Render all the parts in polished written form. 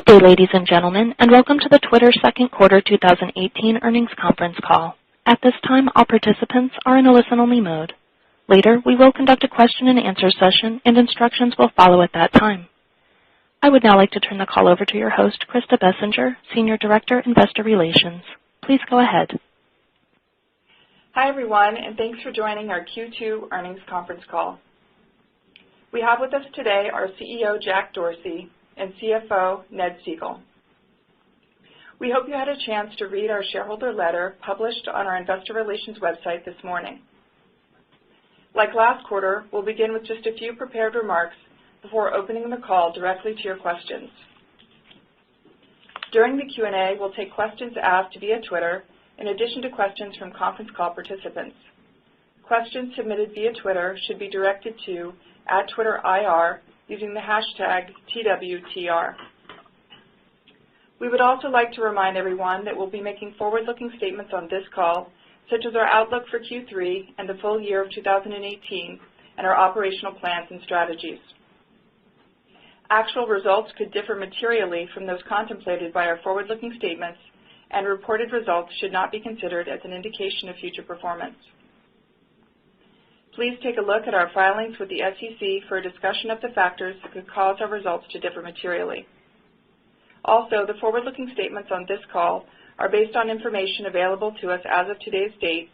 Good day, ladies and gentlemen, and welcome to the Twitter second quarter 2018 earnings conference call. At this time, all participants are in a listen-only mode. Later, we will conduct a question-and-answer session, and instructions will follow at that time. I would now like to turn the call over to your host, Krista Bessinger, Senior Director, Investor Relations. Please go ahead. Hi, everyone, and thanks for joining our Q2 earnings conference call. We have with us today our CEO, Jack Dorsey, and CFO, Ned Segal. We hope you had a chance to read our shareholder letter published on our Investor Relations website this morning. Like last quarter, we'll begin with just a few prepared remarks before opening the call directly to your questions. During the Q&A, we'll take questions asked via Twitter in addition to questions from conference call participants. Questions submitted via Twitter should be directed to @TwitterIR using the hashtag TWTR. We would also like to remind everyone that we'll be making forward-looking statements on this call, such as our outlook for Q3 and the full year of 2018 and our operational plans and strategies. Actual results could differ materially from those contemplated by our forward-looking statements, and reported results should not be considered as an indication of future performance. Please take a look at our filings with the SEC for a discussion of the factors that could cause our results to differ materially. Also, the forward-looking statements on this call are based on information available to us as of today's date,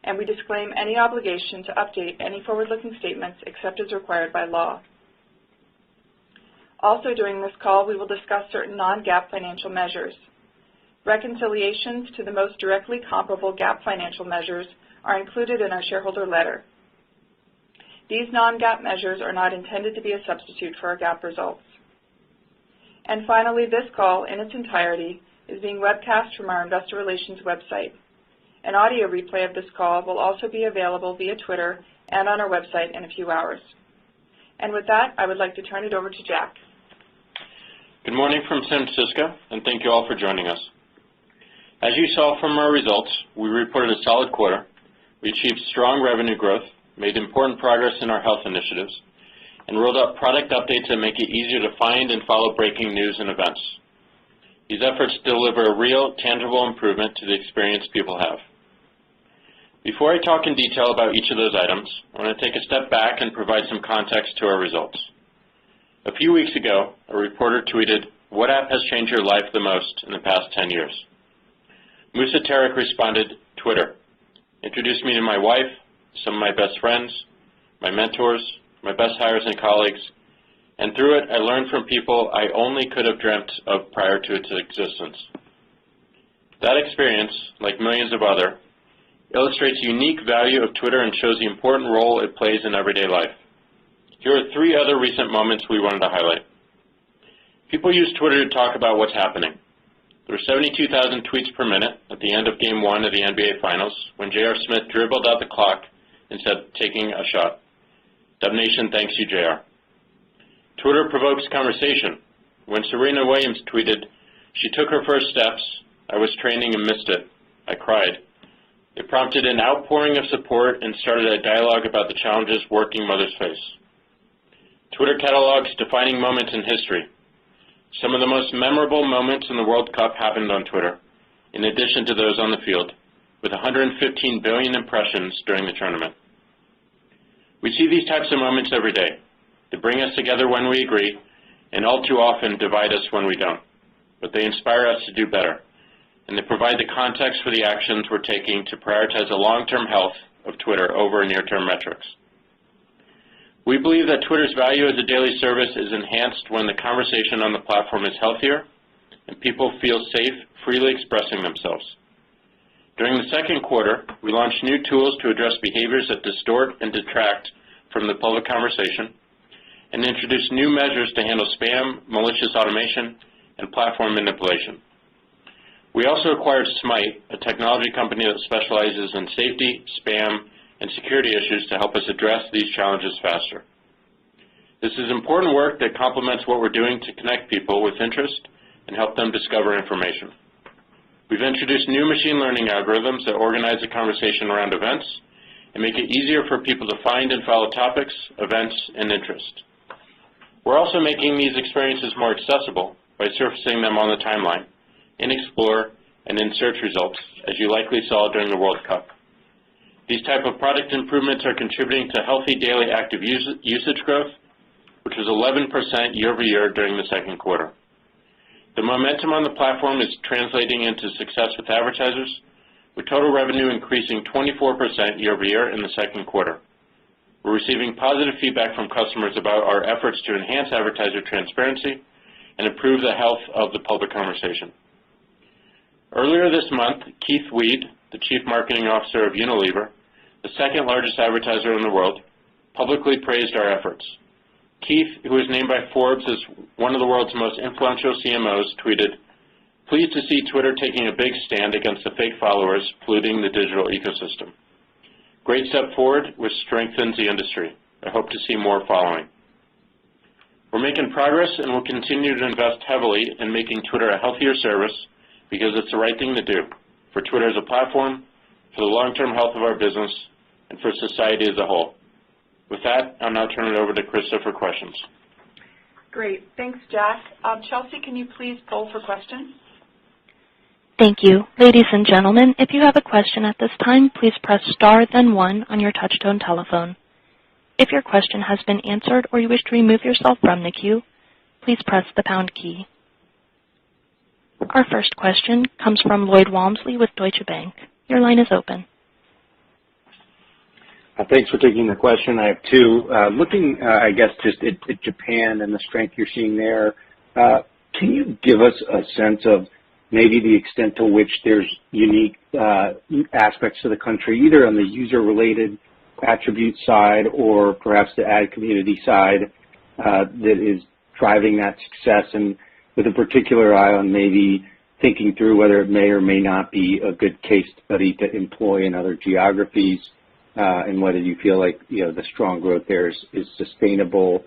and we disclaim any obligation to update any forward-looking statements except as required by law. Also, during this call, we will discuss certain non-GAAP financial measures. Reconciliations to the most directly comparable GAAP financial measures are included in our shareholder letter. These non-GAAP measures are not intended to be a substitute for our GAAP results. And finally, this call in its entirety is being webcast from our Investor Relations website. An audio replay of this call will also be available via Twitter and on our website in a few hours. And with that, I would like to turn it over to Jack. Good morning from San Francisco, and thank you all for joining us. As you saw from our results, we reported a solid quarter. We achieved strong revenue growth, made important progress in our health initiatives, and rolled out product updates that make it easier to find and follow breaking news and events. These efforts deliver a real, tangible improvement to the experience people have. Before I talk in detail about each of those items, I want to take a step back and provide some context to our results. A few weeks ago, a reporter tweeted, "What app has changed your life the most in the past 10 years?" Musa Tarek responded, "Twitter. Introduced me to my wife, some of my best friends, my mentors, my best hires and colleagues, and through it I learned from people I only could have dreamt of prior to its existence." That experience, like millions of others, illustrates the unique value of Twitter and shows the important role it plays in everyday life. Here are three other recent moments we wanted to highlight. People use Twitter to talk about what's happening. There were 72,000 tweets per minute at the end of Game 1 of the NBA Finals when J.R. Smith dribbled out the clock and said, "Taking a shot." Dub Nation thanks you, J.R. Twitter provokes conversation. When Serena Williams tweeted, "She took her first steps. I was training and missed it. I cried." It prompted an outpouring of support and started a dialogue about the challenges working mothers face. Twitter catalogs defining moments in history. Some of the most memorable moments in the World Cup happened on Twitter, in addition to those on the field, with 115 billion impressions during the tournament. We see these types of moments every day. They bring us together when we agree, and all too often divide us when we don't. But they inspire us to do better, and they provide the context for the actions we're taking to prioritize the long-term health of Twitter over near-term metrics. We believe that Twitter's value as a daily service is enhanced when the conversation on the platform is healthier and people feel safe freely expressing themselves. During the second quarter, we launched new tools to address behaviors that distort and detract from the public conversation and introduced new measures to handle spam, malicious automation, and platform manipulation. We also acquired Smite, a technology company that specializes in safety, spam, and security issues to help us address these challenges faster. This is important work that complements what we're doing to connect people with interest and help them discover information. We've introduced new machine learning algorithms that organize the conversation around events and make it easier for people to find and follow topics, events, and interest. We're also making these experiences more accessible by surfacing them on the timeline, in Explore, and in search results, as you likely saw during the World Cup. These type of product improvements are contributing to healthy daily active usage growth, which was 11% year-over-year during the second quarter. The momentum on the platform is translating into success with advertisers, with total revenue increasing 24% year-over-year in the second quarter. We're receiving positive feedback from customers about our efforts to enhance advertiser transparency and improve the health of the public conversation. Earlier this month, Keith Weed, the Chief Marketing Officer of Unilever, the second largest advertiser in the world, publicly praised our efforts. Keith, who was named by Forbes as one of the world's most influential CMOs, tweeted, "Pleased to see Twitter taking a big stand against the fake followers polluting the digital ecosystem. Great step forward, which strengthens the industry. I hope to see more following." We're making progress and will continue to invest heavily in making Twitter a healthier service because it's the right thing to do for Twitter as a platform, for the long-term health of our business, and for society as a whole. With that, I'll now turn it over to Krista for questions. Great. Thanks, Jack. Chelsea, can you please poll for questions? Thank you. Ladies and gentlemen, if you have a question at this time, please press star then 1 on your touch-tone telephone. If your question has been answered or you wish to remove yourself from the queue, please press the pound key. Our first question comes from Lloyd Walmsley with Deutsche Bank. Your line is open. Thanks for taking the question. I have two. Looking, I guess, just at Japan and the strength you're seeing there, can you give us a sense of maybe the extent to which there's unique aspects to the country, either on the user-related attribute side or perhaps the ad community side that is driving that success, and with a particular eye on maybe thinking through whether it may or may not be a good case study to employ in other geographies, and whether you feel like the strong growth there is sustainable.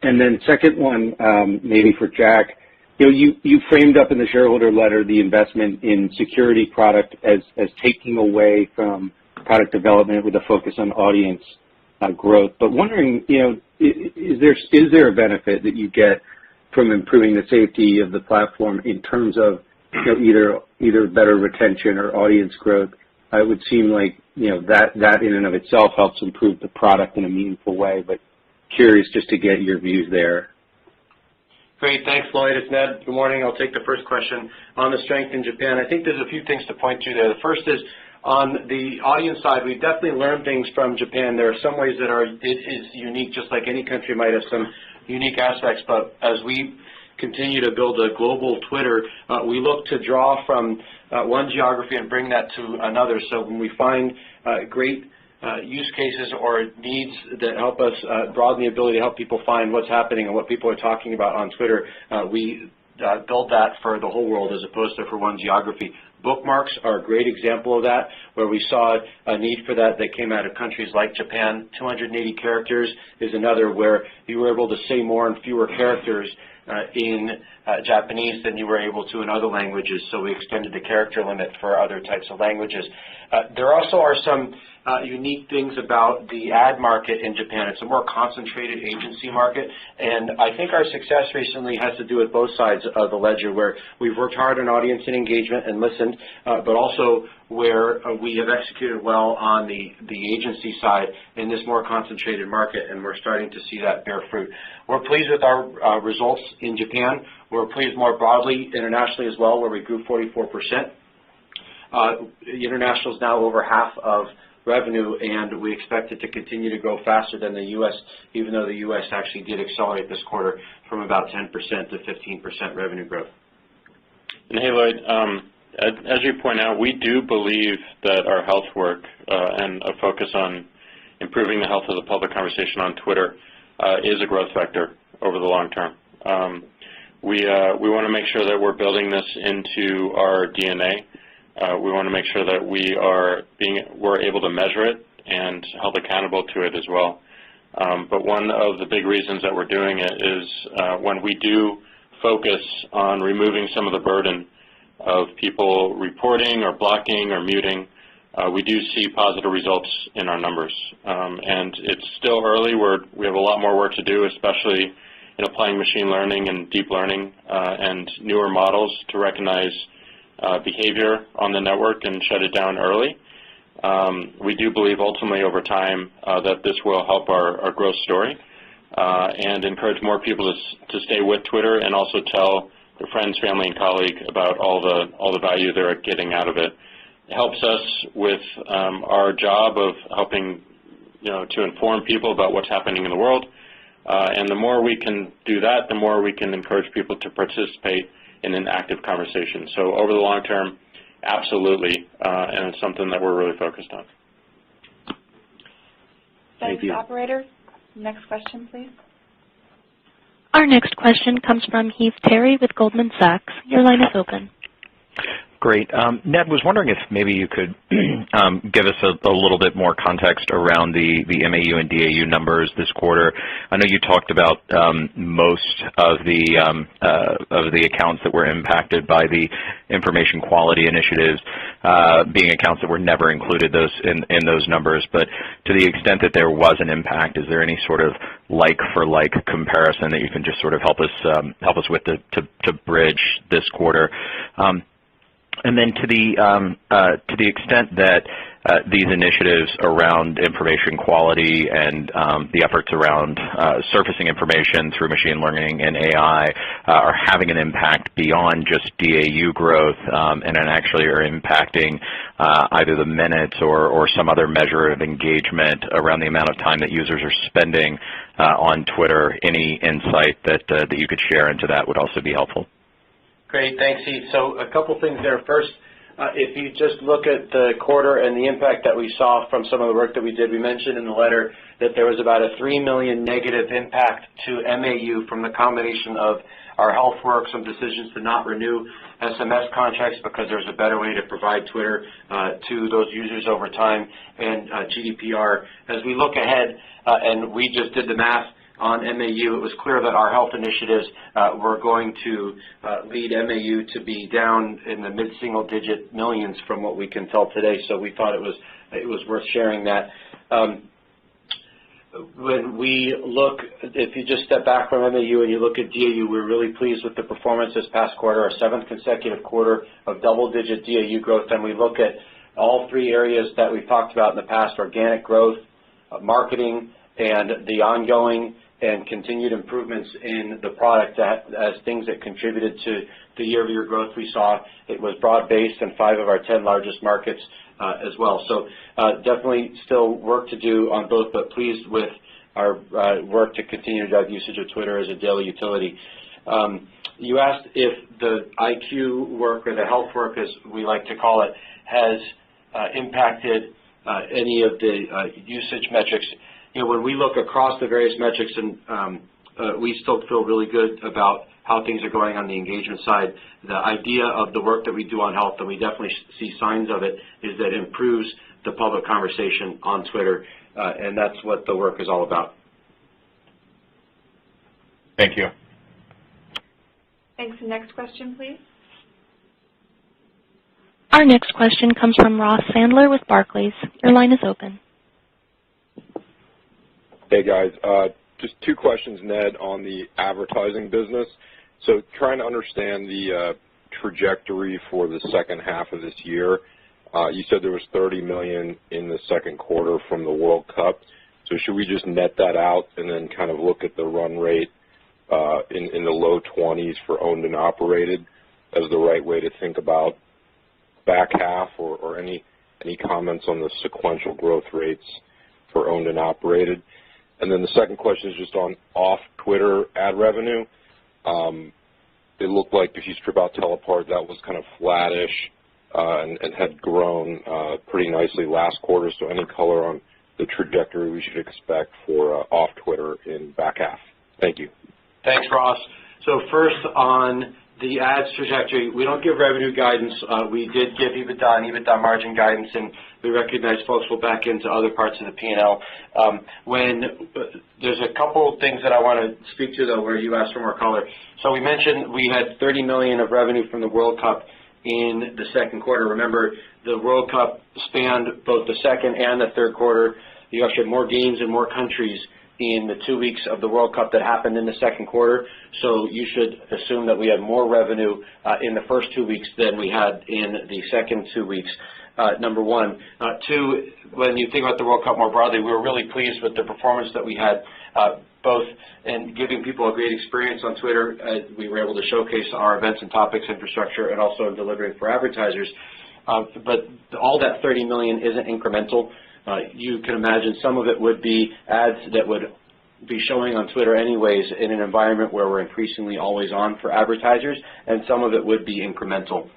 And then second one, maybe for Jack, you framed up in the shareholder letter the investment in security product as taking away from product development with a focus on audience growth. But wondering, is there a benefit that you get from improving the safety of the platform in terms of either better retention or audience growth? It would seem like that in and of itself helps improve the product in a meaningful way, but curious just to get your views there. Great. Thanks, Lloyd. It's Ned. Good morning. I'll take the first question on the strength in Japan. I think there's a few things to point to there. The first is on the audience side, we definitely learned things from Japan. There are some ways that it is unique, just like any country might have some unique aspects, but as we continue to build a global Twitter, we look to draw from one geography and bring that to another. So when we find great use cases or needs that help us broaden the ability to help people find what's happening and what people are talking about on Twitter, we build that for the whole world as opposed to for one geography. Bookmarks are a great example of that, where we saw a need for that came out of countries like Japan. 280 characters is another, where you were able to say more in fewer characters in Japanese than you were able to in other languages, so we extended the character limit for other types of languages. There also are some unique things about the ad market in Japan. It's a more concentrated agency market, and I think our success recently has to do with both sides of the ledger, where we've worked hard on audience and engagement and listened, but also where we have executed well on the agency side in this more concentrated market, and we're starting to see that bear fruit. We're pleased with our results in Japan. We're pleased more broadly internationally as well, where we grew 44%. International is now over half of revenue, and we expect it to continue to grow faster than the U.S., even though the U.S. actually did accelerate this quarter from about 10% to 15% revenue growth. And hey, Lloyd, as you point out, we do believe that our health work and a focus on improving the health of the public conversation on Twitter is a growth vector over the long term. We want to make sure that we're building this into our DNA. We want to make sure that we're able to measure it and held accountable to it as well. But one of the big reasons that we're doing it is when we do focus on removing some of the burden of people reporting or blocking or muting, we do see positive results in our numbers. And it's still early. We have a lot more work to do, especially in applying machine learning and deep learning and newer models to recognize behavior on the network and shut it down early. We do believe ultimately over time that this will help our growth story and encourage more people to stay with Twitter and also tell their friends, family, and colleagues about all the value they're getting out of it. It helps us with our job of helping to inform people about what's happening in the world. And the more we can do that, the more we can encourage people to participate in an active conversation. So over the long term, absolutely, and it's something that we're really focused on. Thanks, operator. Next question, please. Our next question comes from Heath Terry with Goldman Sachs. Your line is open. Great. Ned, was wondering if maybe you could give us a little bit more context around the MAU and DAU numbers this quarter. I know you talked about most of the accounts that were impacted by the information quality initiatives being accounts that were never included in those numbers. But to the extent that there was an impact, is there any sort of like-for-like comparison that you can just sort of help us with to bridge this quarter? And then to the extent that these initiatives around information quality and the efforts around surfacing information through machine learning and AI are having an impact beyond just DAU growth and actually are impacting either the minutes or some other measure of engagement around the amount of time that users are spending on Twitter, any insight that you could share into that would also be helpful. Great, thanks, Heath. So a couple things there. First, if you just look at the quarter and the impact that we saw from some of the work that we did, we mentioned in the letter that there was about a 3 million negative impact to MAU from the combination of our health work, some decisions to not renew SMS contracts because there's a better way to provide Twitter to those users over time, and GDPR. As we look ahead, and we just did the math on MAU, it was clear that our health initiatives were going to lead MAU to be down in the mid-single digit millions from what we can tell today. So we thought it was worth sharing that. When we look, if you just step back from MAU and you look at DAU, we're really pleased with the performance this past quarter, our 7th consecutive quarter of double-digit DAU growth. And we look at all three areas that we've talked about in the past: organic growth, marketing, and the ongoing and continued improvements in the product as things that contributed to the year-over-year growth we saw. It was broad-based in 5 of our 10 largest markets as well. So definitely still work to do on both, but pleased with our work to continue to drive usage of Twitter as a daily utility. You asked if the IQ work, or the health work as we like to call it, has impacted any of the usage metrics. When we look across the various metrics, and we still feel really good about how things are going on the engagement side. The idea of the work that we do on health, and we definitely see signs of it, is that it improves the public conversation on Twitter, and that's what the work is all about. Thank you. Thanks. The next question, please. Our next question comes from Ross Sandler with Barclays. Your line is open. Hey, guys. Just 2 questions, Ned, on the advertising business. So trying to understand the trajectory for the second half of this year. You said there was $30 million in the second quarter from the World Cup. So should we just net that out and then kind of look at the run rate in the low 20s for owned and operated as the right way to think about back half, or any comments on the sequential growth rates for owned and operated? And then the second question is just on off-Twitter ad revenue. It looked like if you strip out Teleport, that was kind of flattish and had grown pretty nicely last quarter. So any color on the trajectory we should expect for off-Twitter in back half? Thank you. Thanks, Ross. So first on the ads trajectory, we don't give revenue guidance. We did give EBITDA and EBITDA margin guidance, and we recognize folks will back into other parts of the P&L. There's a couple things that I want to speak to, though, where you asked for more color. So we mentioned we had $30 million of revenue from the World Cup in the second quarter. Remember, the World Cup spanned both the second and the third quarter. You actually had more games in more countries in the 2 weeks of the World Cup that happened in the second quarter. So you should assume that we had more revenue in the first 2 weeks than we had in the second 2 weeks. Number one. Two, when you think about the World Cup more broadly, we were really pleased with the performance that we had, both in giving people a great experience on Twitter. We were able to showcase our events and topics infrastructure, and also in delivering for advertisers. But all that 30 million isn't incremental. You can imagine some of it would be ads that would be showing on Twitter anyways in an environment where we're increasingly always on for advertisers, and some of it would be incremental.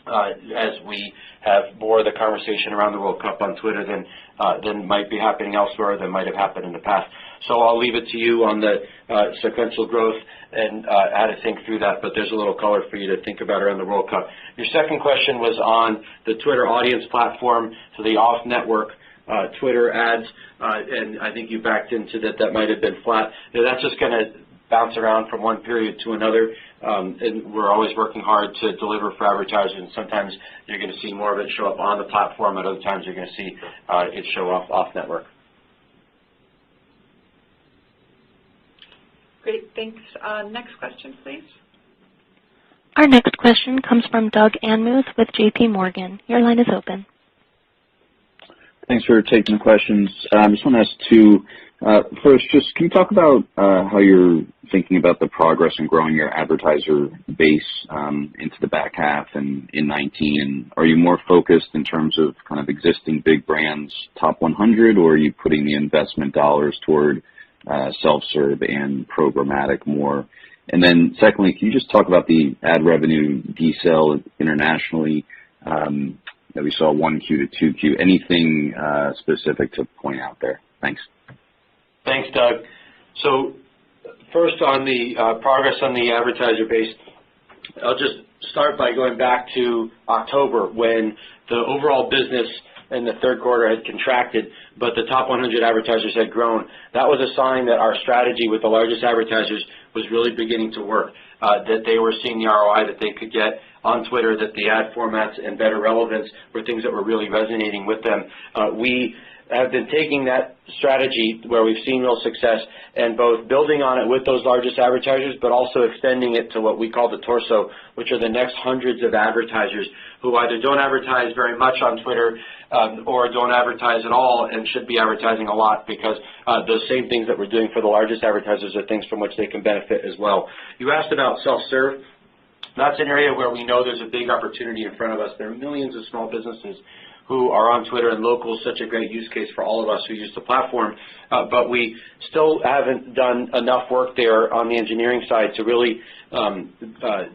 As we have more of the conversation around the World Cup on Twitter than might be happening elsewhere, than might have happened in the past. So I'll leave it to you on the sequential growth and how to think through that, but there's a little color for you to think about around the World Cup. Your second question was on the Twitter audience platform, so the off-network Twitter ads, and I think you backed into that might have been flat. That's just going to bounce around from one period to another, and we're always working hard to deliver for advertisers, and sometimes you're going to see more of it show up on the platform, and other times you're going to see it show off-network. Great, thanks. Next question, please. Our next question comes from Doug Anmuth with J.P. Morgan. Your line is open. Thanks for taking the questions. I just want to ask two. First, just can you talk about how you're thinking about the progress in growing your advertiser base into the back half and in 19? And are you more focused in terms of kind of existing big brands, top 100, or are you putting the investment dollars toward self-serve and programmatic more? And then secondly, can you just talk about the ad revenue decel internationally that we saw 1Q to 2Q? Anything specific to point out there? Thanks. Thanks, Doug. So first on the progress on the advertiser base, I'll just start by going back to October when the overall business in the third quarter had contracted, but the top 100 advertisers had grown. That was a sign that our strategy with the largest advertisers was really beginning to work, that they were seeing the ROI that they could get on Twitter, that the ad formats and better relevance were things that were really resonating with them. We have been taking that strategy where we've seen real success and both building on it with those largest advertisers, but also extending it to what we call the torso, which are the next hundreds of advertisers who either don't advertise very much on Twitter or don't advertise at all and should be advertising a lot, because those same things that we're doing for the largest advertisers are things from which they can benefit as well. You asked about self-serve. That's an area where we know there's a big opportunity in front of us. There are millions of small businesses who are on Twitter, and local is such a great use case for all of us who use the platform. But we still haven't done enough work there on the engineering side to really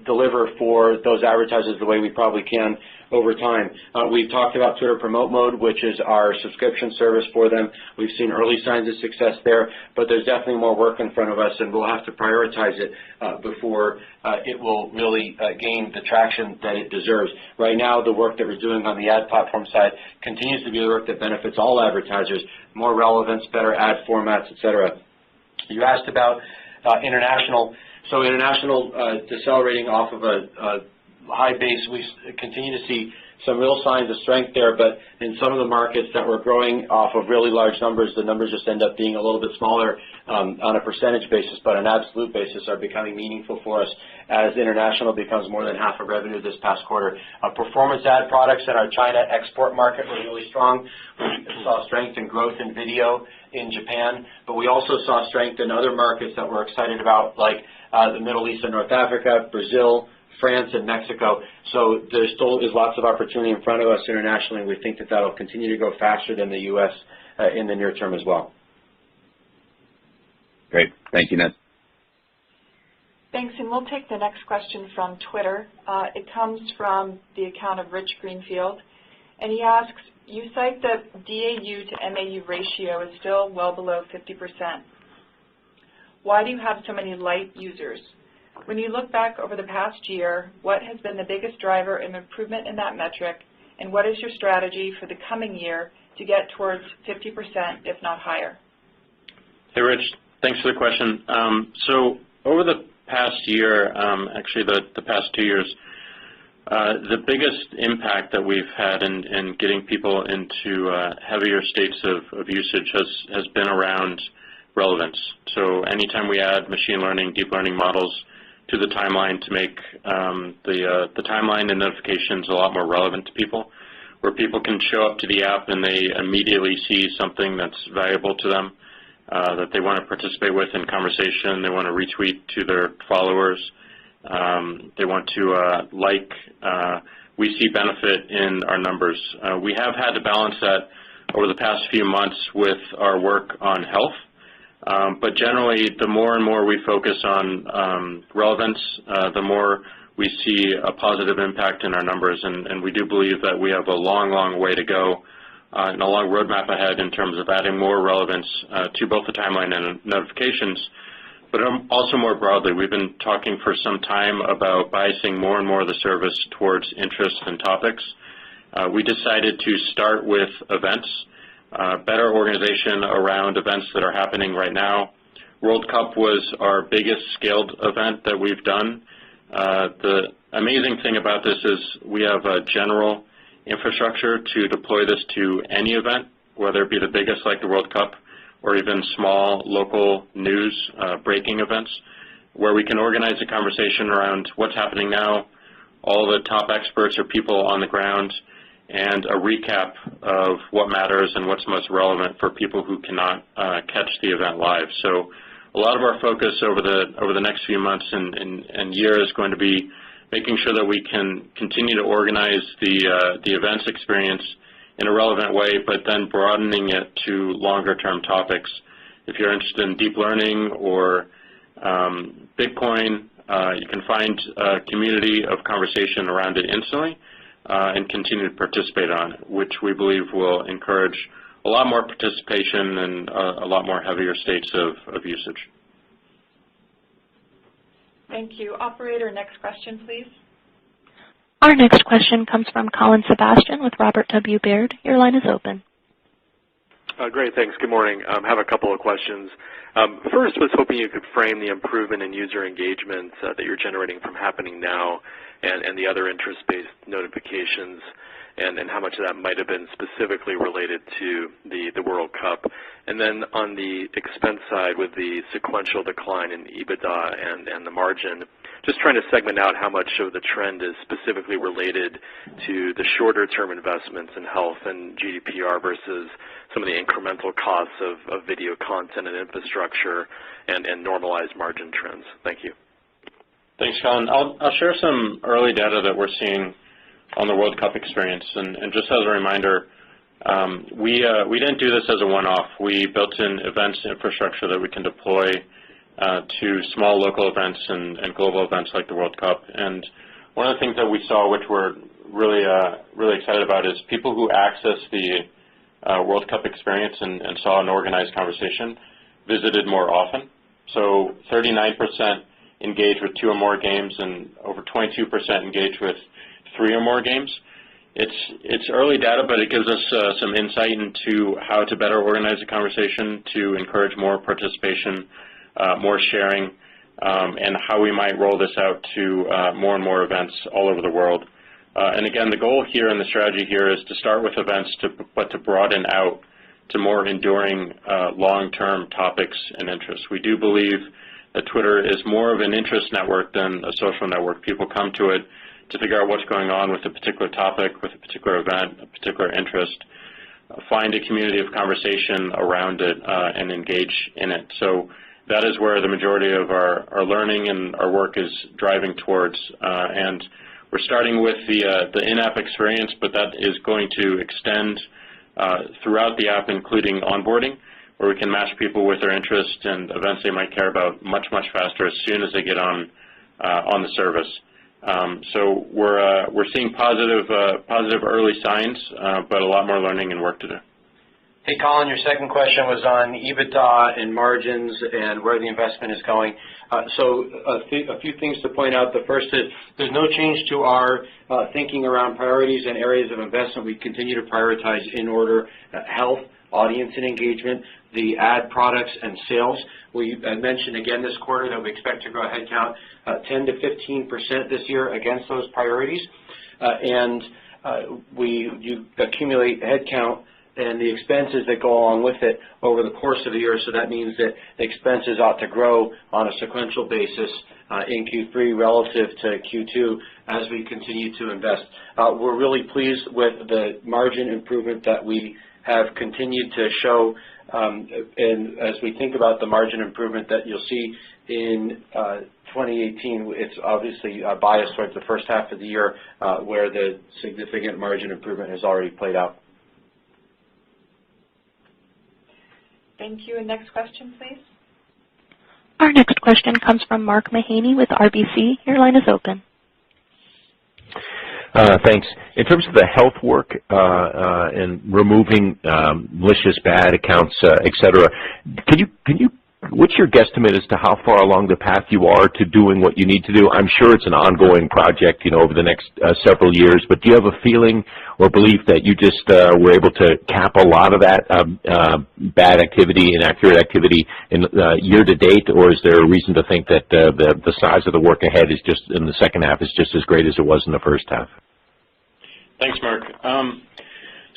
deliver for those advertisers the way we probably can over time. We've talked about Twitter Promote Mode, which is our subscription service for them. We've seen early signs of success there, but there's definitely more work in front of us, and we'll have to prioritize it before it will really gain the traction that it deserves. Right now, the work that we're doing on the ad platform side continues to be the work that benefits all advertisers, more relevance, better ad formats, et cetera. You asked about international. So international decelerating off of a high base. We continue to see some real signs of strength there, but in some of the markets that were growing off of really large numbers, the numbers just end up being a little bit smaller on a percentage basis, but on an absolute basis are becoming meaningful for us as international becomes more than half of revenue this past quarter. Performance ad products in our China export market were really strong. We saw strength and growth in video in Japan, but we also saw strength in other markets that we're excited about, like the Middle East and North Africa, Brazil, France, and Mexico. So there still is lots of opportunity in front of us internationally, and we think that that'll continue to go faster than the U.S. In the near term as well. Great. Thank you, Ned. Thanks, and we'll take the next question from Twitter. It comes from the account of Rich Greenfield, and he asks, you cite that DAU to MAU ratio is still well below 50%. Why do you have so many light users? When you look back over the past year, what has been the biggest driver in improvement in that metric, and what is your strategy for the coming year to get towards 50%, if not higher? Hey, Rich. Thanks for the question. So over the past year, actually the past 2 years, the biggest impact that we've had in getting people into heavier states of usage has been around relevance. So anytime we add machine learning, deep learning models to the timeline to make the timeline and notifications a lot more relevant to people, where people can show up to the app and they immediately see something that's valuable to them, that they want to participate with in conversation, they want to retweet to their followers, they want to like, we see benefit in our numbers. We have had to balance that over the past few months with our work on health, but generally the more and more we focus on relevance, the more we see a positive impact in our numbers, and we do believe that we have a long, long way to go and a long roadmap ahead in terms of adding more relevance to both the timeline and notifications, but also more broadly. We've been talking for some time about biasing more and more of the service towards interests and topics. We decided to start with events, better organization around events that are happening right now. World Cup was our biggest scaled event that we've done. The amazing thing about this is we have a general infrastructure to deploy this to any event, whether it be the biggest like the World Cup or even small local news breaking events, where we can organize a conversation around what's happening now, all the top experts or people on the ground, and a recap of what matters and what's most relevant for people who cannot catch the event live. So a lot of our focus over the next few months and year is going to be making sure that we can continue to organize the events experience in a relevant way, but then broadening it to longer-term topics. If you're interested in deep learning or Bitcoin, you can find a community of conversation around it instantly and continue to participate on it, which we believe will encourage a lot more participation and a lot more heavier states of usage. Thank you. Operator, next question, please. Our next question comes from Colin Sebastian with Robert W. Baird. Your line is open. Great, thanks. Good morning. I have a couple of questions. First, was hoping you could frame the improvement in user engagement that you're generating from Happening Now and the other interest-based notifications, and how much of that might have been specifically related to the World Cup. And then on the expense side, with the sequential decline in EBITDA and the margin, just trying to segment out how much of the trend is specifically related to the shorter-term investments in health and GDPR versus some of the incremental costs of video content and infrastructure and normalized margin trends. Thank you. Thanks, Colin. I'll share some early data that we're seeing on the World Cup experience. And just as a reminder, we didn't do this as a one-off. We built in events infrastructure that we can deploy to small local events and global events like the World Cup. And one of the things that we saw, which we're really excited about, is people who access the World Cup experience and saw an organized conversation visited more often. So 39% engaged with 2 or more games, and over 22% engaged with 3 or more games. It's early data, but it gives us some insight into how to better organize the conversation to encourage more participation, more sharing, and how we might roll this out to more and more events all over the world. And again, the goal here and the strategy here is to start with events, but to broaden out to more enduring long-term topics and interests. We do believe that Twitter is more of an interest network than a social network. People come to it to figure out what's going on with a particular topic, with a particular event, a particular interest, find a community of conversation around it, and engage in it. So that is where the majority of our learning and our work is driving towards. And we're starting with the in-app experience, but that is going to extend throughout the app, including onboarding, where we can match people with their interests and events they might care about much, much faster as soon as they get on the service. So we're seeing positive early signs, but a lot more learning and work to do. Hey, Colin, your second question was on EBITDA and margins and where the investment is going. So a few things to point out. The first is there's no change to our thinking around priorities and areas of investment. We continue to prioritize in order health, audience and engagement, the ad products, and sales. We mentioned again this quarter that we expect to grow headcount 10 to 15% this year against those priorities. You accumulate headcount and the expenses that go along with it over the course of the year. So that means that expenses ought to grow on a sequential basis in Q3 relative to Q2 as we continue to invest. We're really pleased with the margin improvement that we have continued to show, and as we think about the margin improvement that you'll see in 2018, it's obviously biased towards the first half of the year where the significant margin improvement has already played out. Thank you. And next question, please. Our next question comes from Mark Mahaney with RBC. Your line is open. Thanks. In terms of the health work and removing malicious bad accounts, et cetera, what's your guesstimate as to how far along the path you are to doing what you need to do? I'm sure it's an ongoing project, over the next several years, but do you have a feeling or belief that you just were able to cap a lot of that bad activity, inaccurate activity in year to date, or is there a reason to think that the size of the work ahead is just in the second half is just as great as it was in the first half? Thanks, Mark.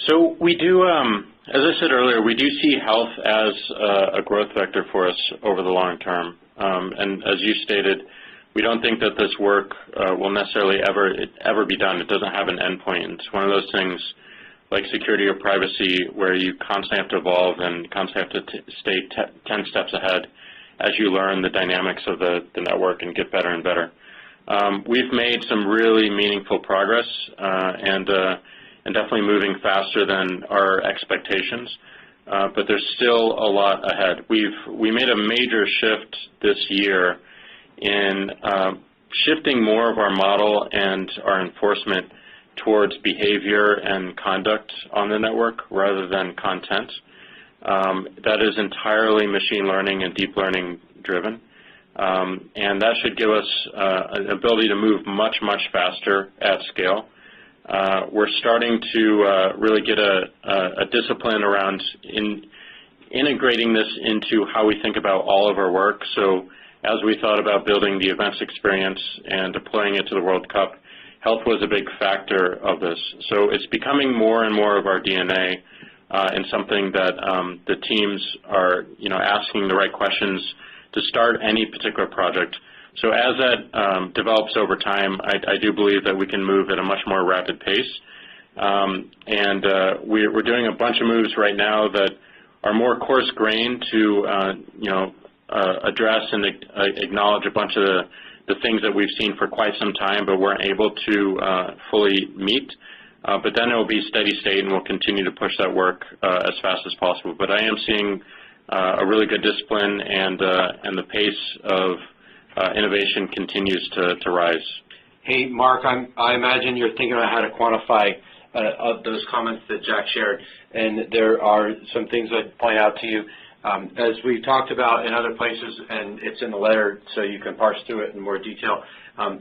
So we do, as I said earlier, we do see health as a growth vector for us over the long term. And as you stated, we don't think that this work will necessarily ever be done. It doesn't have an endpoint. It's one of those things like security or privacy where you constantly have to evolve and constantly have to stay 10 steps ahead as you learn the dynamics of the network and get better and better. We've made some really meaningful progress and definitely moving faster than our expectations, but there's still a lot ahead. We made a major shift this year in shifting more of our model and our enforcement towards behavior and conduct on the network rather than content. That is entirely machine learning and deep learning driven. And that should give us an ability to move much, much faster at scale. We're starting to really get a discipline around integrating this into how we think about all of our work. So as we thought about building the events experience and deploying it to the World Cup, health was a big factor of this. So it's becoming more and more of our DNA and something that the teams are asking the right questions to start any particular project. So as that develops over time, I do believe that we can move at a much more rapid pace. And we're doing a bunch of moves right now that are more coarse-grained to address and acknowledge a bunch of the things that we've seen for quite some time but weren't able to fully meet. But then it will be steady state, and we'll continue to push that work as fast as possible. But I am seeing a really good discipline, and the pace of innovation continues to rise. Hey, Mark, I imagine you're thinking about how to quantify those comments that Jack shared, and there are some things I'd point out to you. As we talked about in other places, and it's in the letter so you can parse through it in more detail,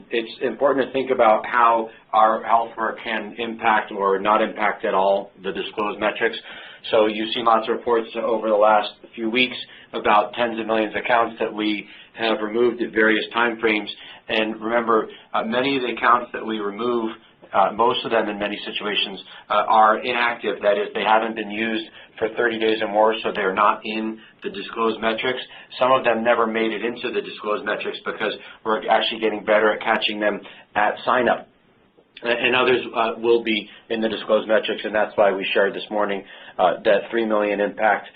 it's important to think about how our health work can impact or not impact at all the disclosed metrics. So you've seen lots of reports over the last few weeks about tens of millions of accounts that we have removed at various time frames. And remember, many of the accounts that we remove, most of them in many situations, are inactive. That is, they haven't been used for 30 days or more, so they're not in the disclosed metrics. Some of them never made it into the disclosed metrics because we're actually getting better at catching them at sign-up. And others will be in the disclosed metrics, and that's why we shared this morning that 3 million impact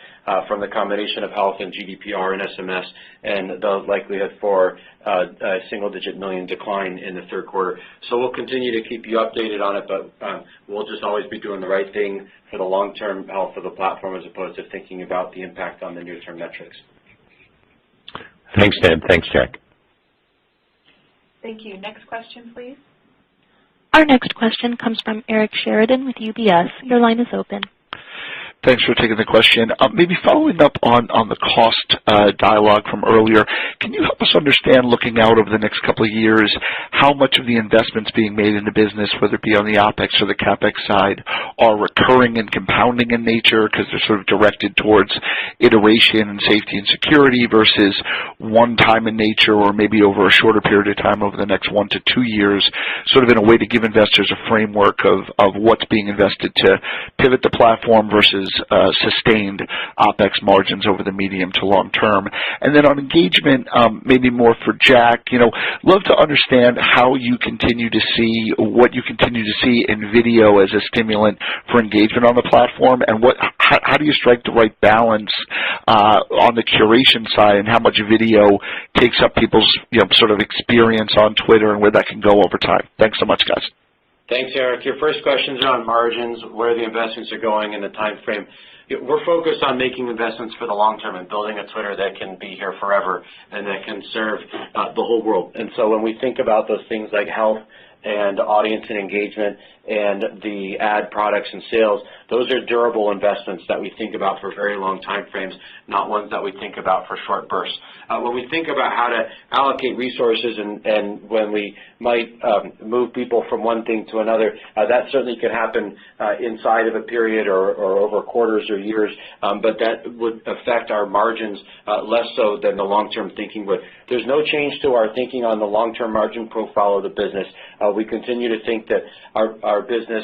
from the combination of health and GDPR and SMS, and the likelihood for a single-digit million decline in the third quarter. So we'll continue to keep you updated on it, but we'll just always be doing the right thing for the long-term health of the platform as opposed to thinking about the impact on the near-term metrics. Thanks, Ted. Thanks, Jack. Thank you. Next question, please. Our next question comes from Eric Sheridan with UBS. Your line is open. Thanks for taking the question. Maybe following up on the cost dialogue from earlier, can you help us understand, looking out over the next couple of years, how much of the investments being made in the business, whether it be on the OpEx or the CapEx side, are recurring and compounding in nature because they're sort of directed towards iteration and safety and security versus one-time in nature or maybe over a shorter period of time over the next 1 to 2 years, sort of in a way to give investors a framework of what's being invested to pivot the platform versus sustained OpEx margins over the medium to long term? And then on engagement, maybe more for Jack, love to understand how you continue to see what you continue to see in video as a stimulant for engagement on the platform, and how do you strike the right balance on the curation side, and how much video takes up people's sort of experience on Twitter and where that can go over time. Thanks so much, guys. Thanks, Eric. Your first questions are on margins, where the investments are going, and the time frame. We're focused on making investments for the long term and building a Twitter that can be here forever and that can serve the whole world. And so when we think about those things like health and audience and engagement and the ad products and sales, those are durable investments that we think about for very long time frames, not ones that we think about for short bursts. When we think about how to allocate resources and when we might move people from one thing to another, that certainly could happen inside of a period or over quarters or years, but that would affect our margins less so than the long-term thinking would. There's no change to our thinking on the long-term margin profile of the business. We continue to think that our business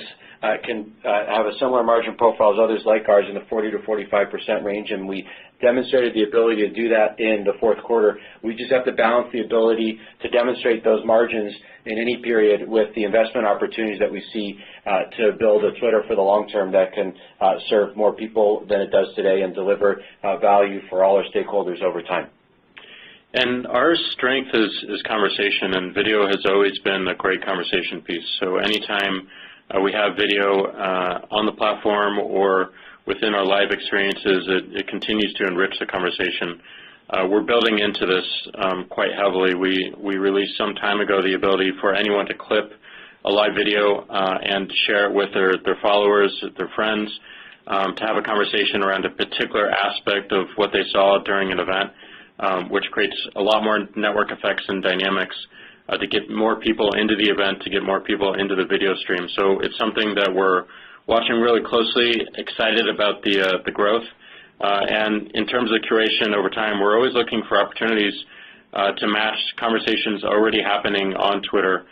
can have a similar margin profile as others like ours in the 40 to 45% range, and we demonstrated the ability to do that in the fourth quarter. We just have to balance the ability to demonstrate those margins in any period with the investment opportunities that we see to build a Twitter for the long term that can serve more people than it does today and deliver value for all our stakeholders over time. And our strength is conversation, and video has always been a great conversation piece. So anytime we have video on the platform or within our live experiences, it continues to enrich the conversation. We're building into this quite heavily. We released some time ago the ability for anyone to clip a live video and share it with their followers, their friends, to have a conversation around a particular aspect of what they saw during an event, which creates a lot more network effects and dynamics to get more people into the event, to get more people into the video stream. So it's something that we're watching really closely, excited about the growth. And in terms of curation over time, we're always looking for opportunities to match conversations already happening on Twitter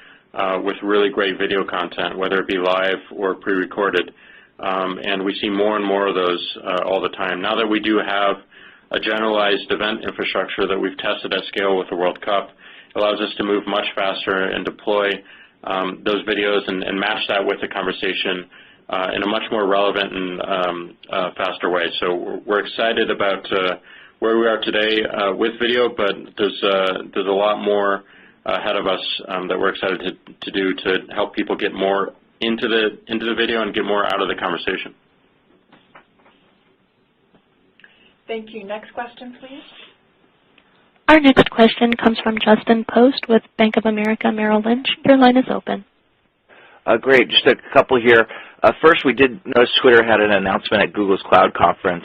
with really great video content, whether it be live or pre-recorded. And we see more and more of those all the time. Now that we do have a generalized event infrastructure that we've tested at scale with the World Cup, allows us to move much faster and deploy those videos and match that with the conversation in a much more relevant and faster way. So we're excited about where we are today with video, but there's a lot more ahead of us that we're excited to do to help people get more into the video and get more out of the conversation. Thank you. Next question, please. Our next question comes from Justin Post with Bank of America Merrill Lynch. Your line is open. Great. Just a couple here. First, we did notice Twitter had an announcement at Google's Cloud Conference,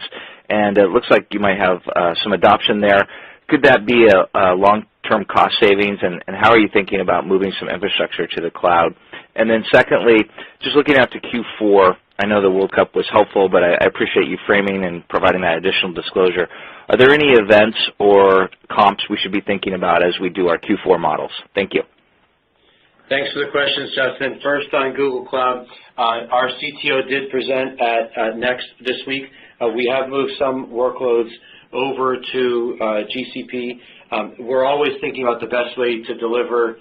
and it looks like you might have some adoption there. Could that be a long-term cost savings, and how are you thinking about moving some infrastructure to the cloud? And then secondly, just looking out to Q4, I know the World Cup was helpful, but I appreciate you framing and providing that additional disclosure. Are there any events or comps we should be thinking about as we do our Q4 models? Thank you. Thanks for the questions, Justin. First on Google Cloud, our CTO did present at Next this week. We have moved some workloads over to GCP. We're always thinking about the best way to deliver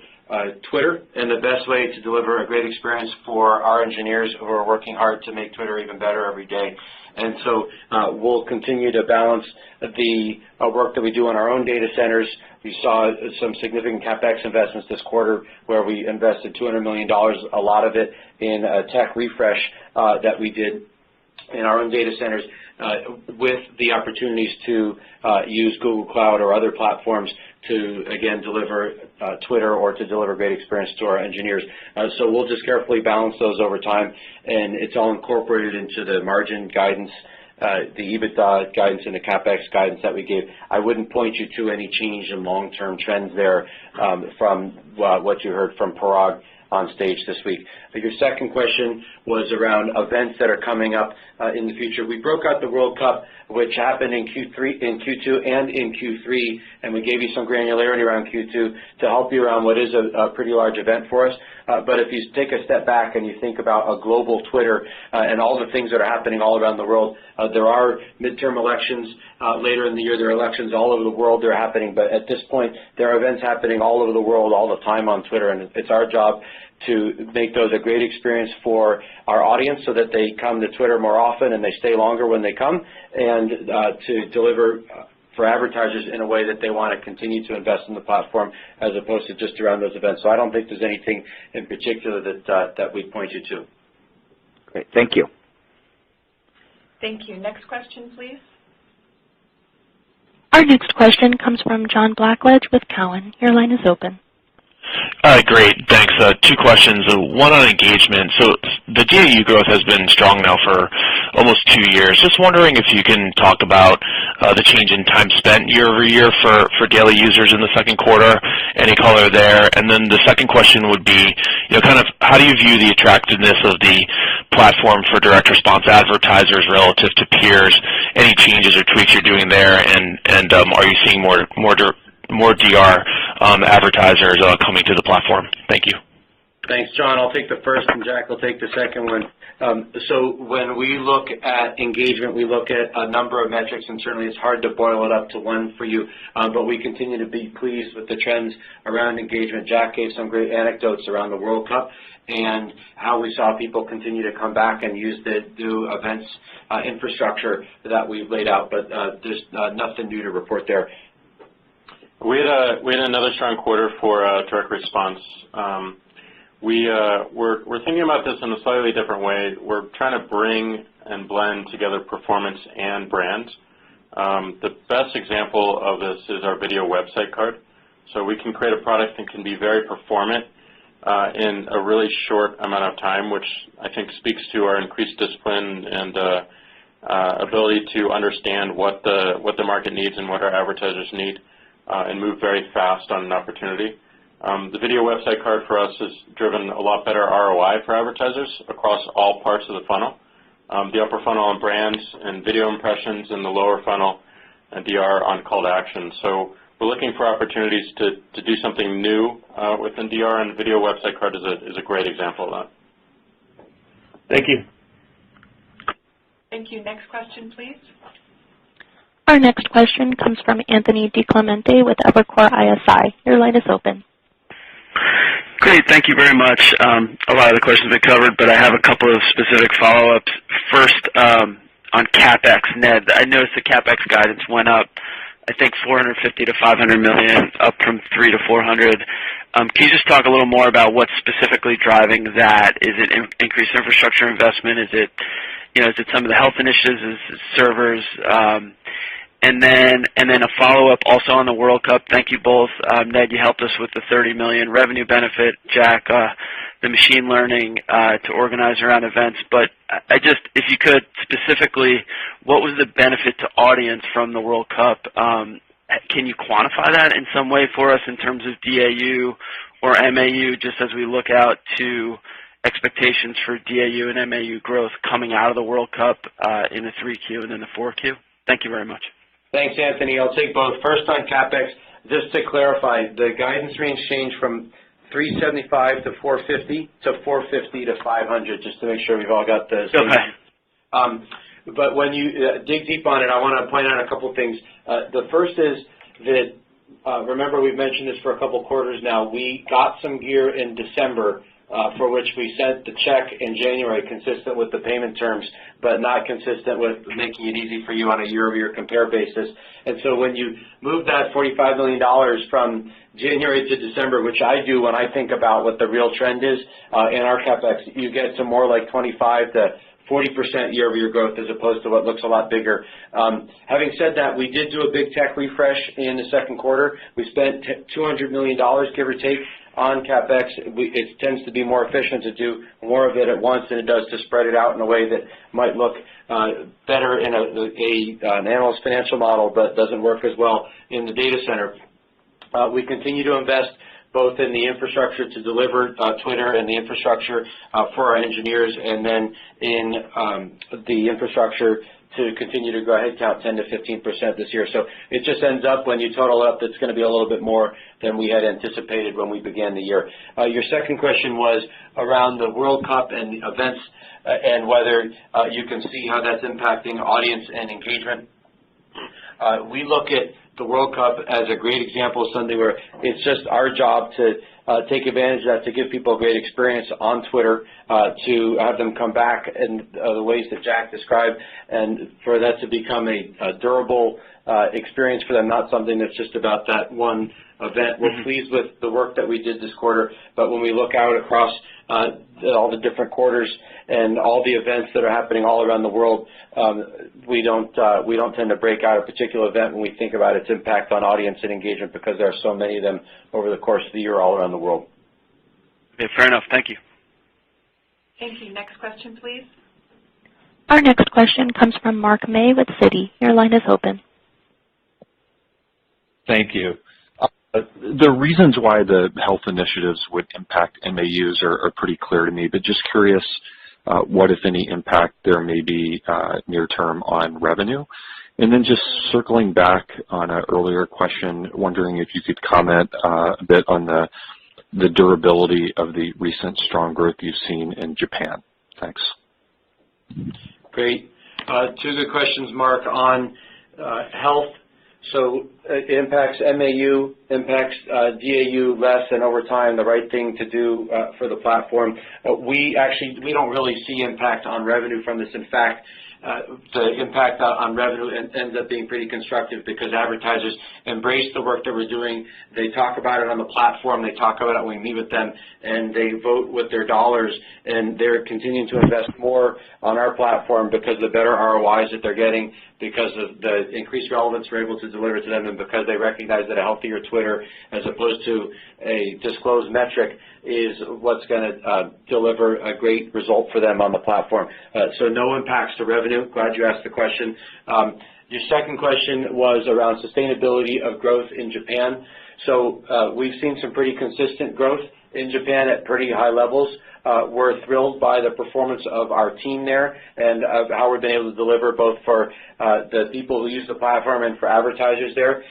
Twitter and the best way to deliver a great experience for our engineers who are working hard to make Twitter even better every day. And so we'll continue to balance the work that we do on our own data centers. We saw some significant CapEx investments this quarter where we invested $200 million, a lot of it in a tech refresh that we did in our own data centers with the opportunities to use Google Cloud or other platforms to, again, deliver Twitter or to deliver great experience to our engineers. So we'll just carefully balance those over time, and it's all incorporated into the margin guidance, the EBITDA guidance, and the CapEx guidance that we gave. I wouldn't point you to any change in long-term trends there from what you heard from Parag on stage this week. Your second question was around events that are coming up in the future. We broke out the World Cup, which happened in Q2 and in Q3, and we gave you some granularity around Q2 to help you around what is a pretty large event for us. But if you take a step back and you think about a global Twitter and all the things that are happening all around the world, there are midterm elections later in the year. There are elections all over the world that are happening, but at this point, there are events happening all over the world all the time on Twitter, and it's our job to make those a great experience for our audience so that they come to Twitter more often and they stay longer when they come, and to deliver for advertisers in a way that they want to continue to invest in the platform as opposed to just around those events. So I don't think there's anything in particular that we'd point you to. Great. Thank you. Thank you. Next question, please. Our next question comes from John Blackledge with Cowen. Your line is open. Great, thanks. Two questions. One on engagement. So the DAU growth has been strong now for almost 2 years. Just wondering if you can talk about the change in time spent year over year for daily users in the second quarter. Any color there? And then the second question would be, kind of how do you view the attractiveness of the platform for direct response advertisers relative to peers? Any changes or tweaks you're doing there? And are you seeing more DR advertisers coming to the platform? Thank you. Thanks, John. I'll take the first, and Jack will take the second one. So when we look at engagement, we look at a number of metrics, and certainly it's hard to boil it up to one for you, but we continue to be pleased with the trends around engagement. Jack gave some great anecdotes around the World Cup and how we saw people continue to come back and use the new events infrastructure that we've laid out, but there's nothing new to report there. We had another strong quarter for direct response. We're thinking about this in a slightly different way. We're trying to bring and blend together performance and brand. The best example of this is our video website card. So we can create a product that can be very performant in a really short amount of time, which I think speaks to our increased discipline and ability to understand what the market needs and what our advertisers need, and move very fast on an opportunity. The video website card for us has driven a lot better ROI for advertisers across all parts of the funnel. The upper funnel on brands and video impressions, and the lower funnel and DR on call to action. So we're looking for opportunities to do something new within DR, and the video website card is a great example of that. Thank you. Thank you. Next question, please. Our next question comes from Anthony DiClemente with Evercore ISI. Your line is open. Great. Thank you very much. A lot of the questions have been covered, but I have a couple of specific follow-ups. First, on CapEx, Ned, I noticed the CapEx guidance went up, I think, $450 to $500 million, up from $300 to $400. Can you just talk a little more about what's specifically driving that? Is it increased infrastructure investment? Is it some of the health initiatives? Is it servers? And then a follow-up also on the World Cup. Thank you both. Ned, you helped us with the $30 million revenue benefit. Jack, the machine learning to organize around events. But if you could specifically, what was the benefit to audience from the World Cup? Can you quantify that in some way for us in terms of DAU or MAU, just as we look out to expectations for DAU and MAU growth coming out of the World Cup in the 3Q and then the 4Q? Thank you very much. Thanks, Anthony. I'll take both. First on CapEx, just to clarify, the guidance range changed from 375 to 450 to 450 to 500, just to make sure we've all got the same. Okay. But when you dig deep on it, I want to point out a couple things. The first is that, remember we've mentioned this for a couple quarters now, we got some gear in December for which we sent the check in January consistent with the payment terms, but not consistent with making it easy for you on a year-over-year compare basis. And so when you move that $45 million from January to December, which I do when I think about what the real trend is in our CapEx, you get to more like 25 to 40% year-over-year growth as opposed to what looks a lot bigger. Having said that, we did do a big tech refresh in the second quarter. We spent $200 million, give or take, on CapEx. It tends to be more efficient to do more of it at once than it does to spread it out in a way that might look better in an analyst financial model, but doesn't work as well in the data center. We continue to invest both in the infrastructure to deliver Twitter and the infrastructure for our engineers, and then in the infrastructure to continue to grow headcount 10 to 15% this year. So it just ends up, when you total up, it's going to be a little bit more than we had anticipated when we began the year. Your second question was around the World Cup and the events and whether you can see how that's impacting audience and engagement. We look at the World Cup as a great example of something where it's just our job to take advantage of that, to give people a great experience on Twitter, to have them come back in the ways that Jack described, and for that to become a durable experience for them, not something that's just about that one event. We're pleased with the work that we did this quarter, but when we look out across all the different quarters and all the events that are happening all around the world, we don't tend to break out a particular event when we think about its impact on audience and engagement, because there are so many of them over the course of the year all around the world. Okay, fair enough. Thank you. Thank you. Next question, please. Our next question comes from Mark May with Citi. Your line is open. Thank you. The reasons why the health initiatives would impact MAUs are pretty clear to me, but just curious what, if any, impact there may be near term on revenue. And then just circling back on an earlier question, wondering if you could comment a bit on the durability of the recent strong growth you've seen in Japan. Thanks. Great. Two good questions, Mark, on health. So it impacts MAU, impacts DAU less, and over time the right thing to do for the platform. We don't really see impact on revenue from this. In fact, the impact on revenue ends up being pretty constructive, because advertisers embrace the work that we're doing. They talk about it on the platform. They talk about it when we meet with them, and they vote with their dollars, and they're continuing to invest more on our platform because of the better ROIs that they're getting, because of the increased relevance we're able to deliver to them, and because they recognize that a healthier Twitter, as opposed to a disclosed metric, is what's going to deliver a great result for them on the platform. So no impacts to revenue. Glad you asked the question. Your second question was around sustainability of growth in Japan. So we've seen some pretty consistent growth in Japan at pretty high levels. We're thrilled by the performance of our team there, and of how we've been able to deliver both for the people who use the platform and for advertisers there.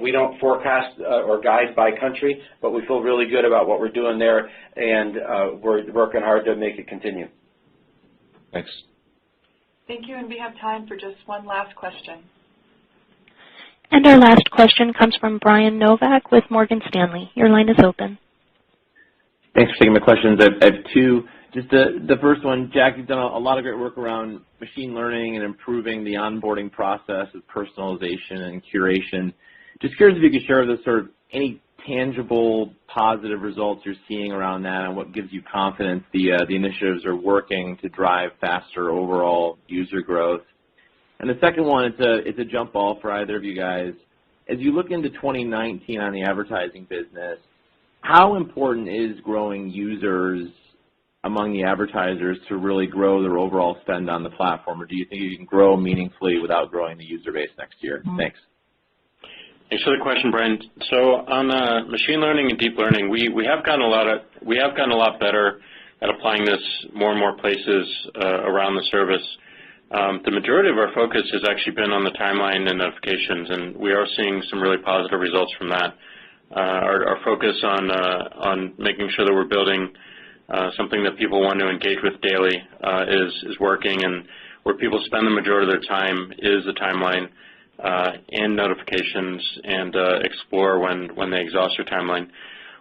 We don't forecast or guide by country, but we feel really good about what we're doing there, and we're working hard to make it continue. Thanks. Thank you, and we have time for just one last question. And our last question comes from Brian Novak with Morgan Stanley. Your line is open. Thanks for taking my questions. I have two. Just the first one, Jack, you've done a lot of great work around machine learning and improving the onboarding process with personalization and curation. Just curious if you could share with us sort of any tangible positive results you're seeing around that, and what gives you confidence the initiatives are working to drive faster overall user growth. And the second one, it's a jump ball for either of you guys. As you look into 2019 on the advertising business, how important is growing users among the advertisers to really grow their overall spend on the platform, or do you think you can grow meaningfully without growing the user base next year? Thanks. Thanks for the question, Brian. So on machine learning and deep learning, we have gotten a lot better at applying this more and more places around the service. The majority of our focus has actually been on the timeline and notifications, and we are seeing some really positive results from that. Our focus on making sure that we're building something that people want to engage with daily is working, and where people spend the majority of their time is the timeline and notifications and explore when they exhaust their timeline.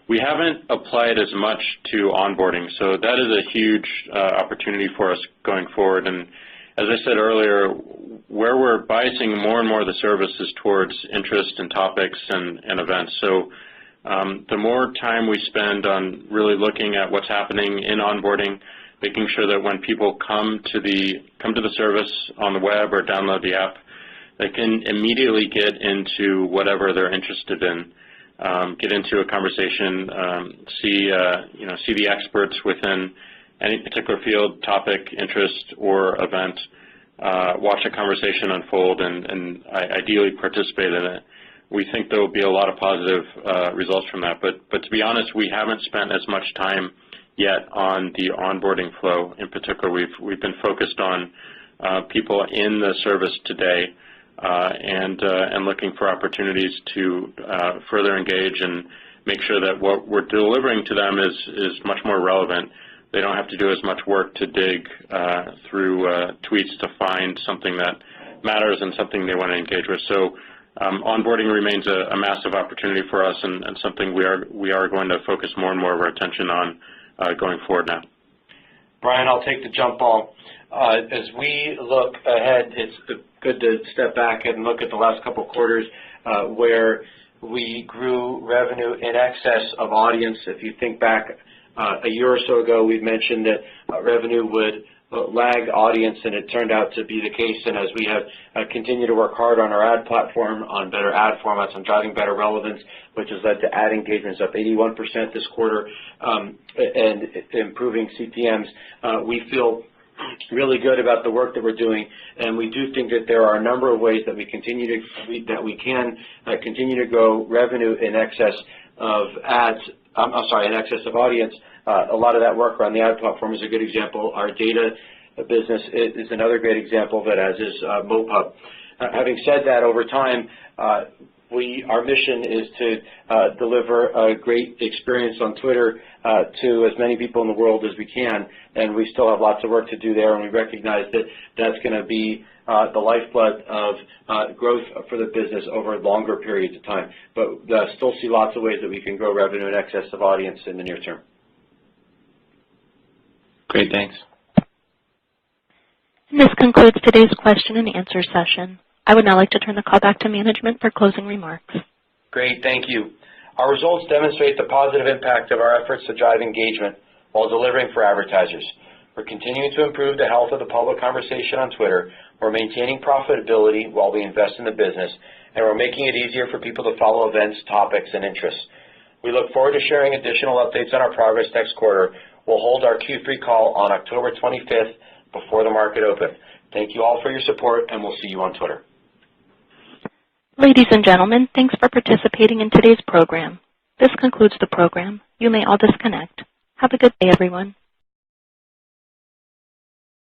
We haven't applied as much to onboarding, so that is a huge opportunity for us going forward. And as I said earlier, where we're biasing more and more of the service is towards interest and topics and events. So the more time we spend on really looking at what's happening in onboarding, making sure that when people come to the service on the web or download the app, they can immediately get into whatever they're interested in, get into a conversation, see the experts within any particular field, topic, interest, or event, watch a conversation unfold, and ideally participate in it. we think there will be a lot of positive results from that. But to be honest, we haven't spent as much time yet on the onboarding flow. In particular, we've been focused on people in the service today and looking for opportunities to further engage and make sure that what we're delivering to them is much more relevant. They don't have to do as much work to dig through tweets to find something that matters and something they want to engage with. So onboarding remains a massive opportunity for us and something we are going to focus more and more of our attention on going forward now. Brian, I'll take the jump ball. As we look ahead, it's good to step back and look at the last couple of quarters where we grew revenue in excess of audience. If you think back a year or so ago, we've mentioned that revenue would lag audience, and it turned out to be the case. And as we have continued to work hard on our ad platform, on better ad formats, on driving better relevance, which has led to ad engagements up 81% this quarter, and improving CPMs, we feel really good about the work that we're doing, and we do think that there are a number of ways that we can continue to grow revenue in excess of in excess of audience. A lot of that work around the ad platform is a good example. Our data business is another great example that, as is MoPub. Having said that, over time, our mission is to deliver a great experience on Twitter to as many people in the world as we can, and we still have lots of work to do there, and we recognize that that's going to be the lifeblood of growth for the business over longer periods of time. But still see lots of ways that we can grow revenue in excess of audience in the near term. Great, thanks. And this concludes today's question and answer session. I would now like to turn the call back to management for closing remarks. Great, thank you. Our results demonstrate the positive impact of our efforts to drive engagement while delivering for advertisers. We're continuing to improve the health of the public conversation on Twitter. We're maintaining profitability while we invest in the business, and we're making it easier for people to follow events, topics, and interests. We look forward to sharing additional updates on our progress next quarter. We'll hold our Q3 call on October 25th before the market open. Thank you all for your support, and we'll see you on Twitter. Ladies and gentlemen, thanks for participating in today's program. This concludes the program. You may all disconnect. Have a good day, everyone.